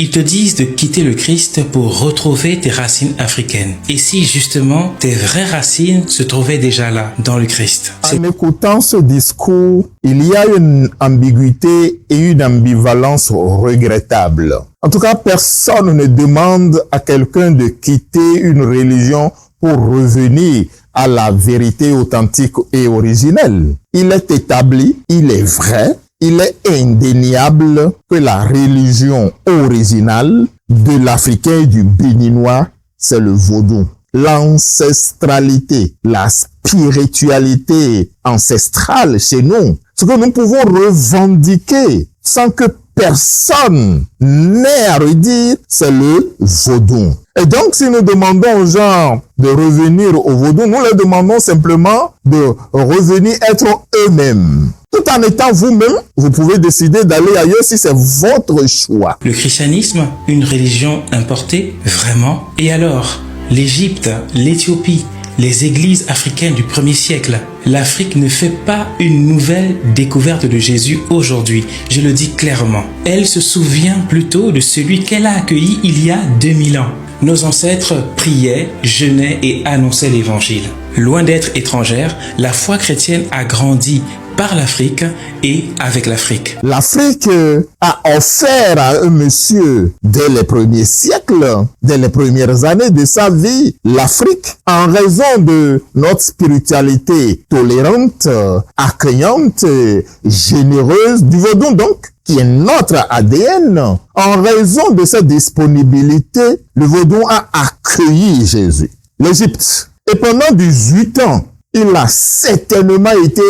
Ils te disent de quitter le Christ pour retrouver tes racines africaines. Et si justement tes vraies racines se trouvaient déjà là, dans le Christ? En écoutant ce discours, il y a une ambiguïté et une ambivalence regrettable. En tout cas, personne ne demande à quelqu'un de quitter une religion pour revenir à la vérité authentique et originelle. Il est établi, il est vrai, il est indéniable que la religion originale de l'Africain et du Béninois, c'est le vaudou. L'ancestralité, la spiritualité ancestrale chez nous, ce que nous pouvons revendiquer sans que personne n'ait à redire, c'est le vaudou. Et donc, si nous demandons aux gens de revenir au vaudou, nous leur demandons simplement de revenir être eux-mêmes. Tout en étant vous-même, vous pouvez décider d'aller ailleurs si c'est votre choix. Le christianisme, une religion importée, vraiment? Et alors, l'Égypte, l'Éthiopie, les églises africaines du 1er siècle, l'Afrique ne fait pas une nouvelle découverte de Jésus aujourd'hui. Je le dis clairement. Elle se souvient plutôt de celui qu'elle a accueilli il y a 2000 ans. Nos ancêtres priaient, jeûnaient et annonçaient l'évangile. Loin d'être étrangère, la foi chrétienne a grandi par l'Afrique et avec l'Afrique. L'Afrique a offert à un monsieur, dès les premiers siècles, dès les premières années de sa vie, l'Afrique, en raison de notre spiritualité tolérante, accueillante, généreuse, du vaudou donc, qui est notre ADN. En raison de cette disponibilité, le vaudou a accueilli Jésus. L'Égypte. Et pendant 18 ans, il a certainement été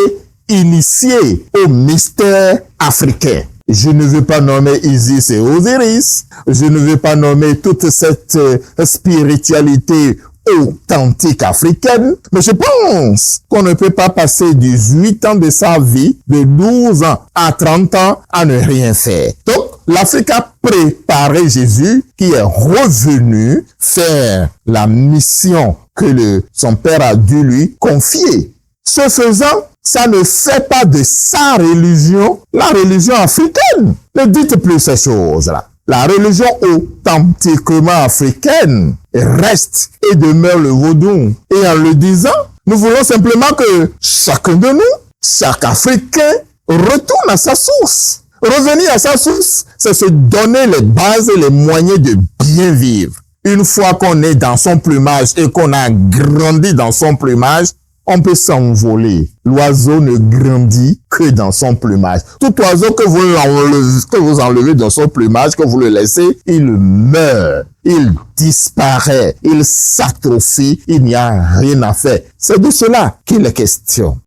initié au mystère africain. Je ne veux pas nommer Isis et Osiris, je ne veux pas nommer toute cette spiritualité authentique africaine, mais je pense qu'on ne peut pas passer 18 ans de sa vie, de 12 ans à 30 ans, à ne rien faire. Donc, l'Afrique a préparé Jésus qui est revenu faire la mission que son père a dû lui confier. Ce faisant, ça ne fait pas de sa religion la religion africaine. Ne dites plus ces choses-là. La religion authentiquement africaine reste et demeure le vaudou. Et en le disant, nous voulons simplement que chacun de nous, chaque Africain, retourne à sa source. Revenir à sa source, c'est se donner les bases et les moyens de bien vivre. Une fois qu'on est dans son plumage et qu'on a grandi dans son plumage, on peut s'envoler. L'oiseau ne grandit que dans son plumage. Tout oiseau que vous enlevez dans son plumage, que vous le laissez, il meurt, il disparaît, il s'atrophie, il n'y a rien à faire. C'est de cela qu'il est question.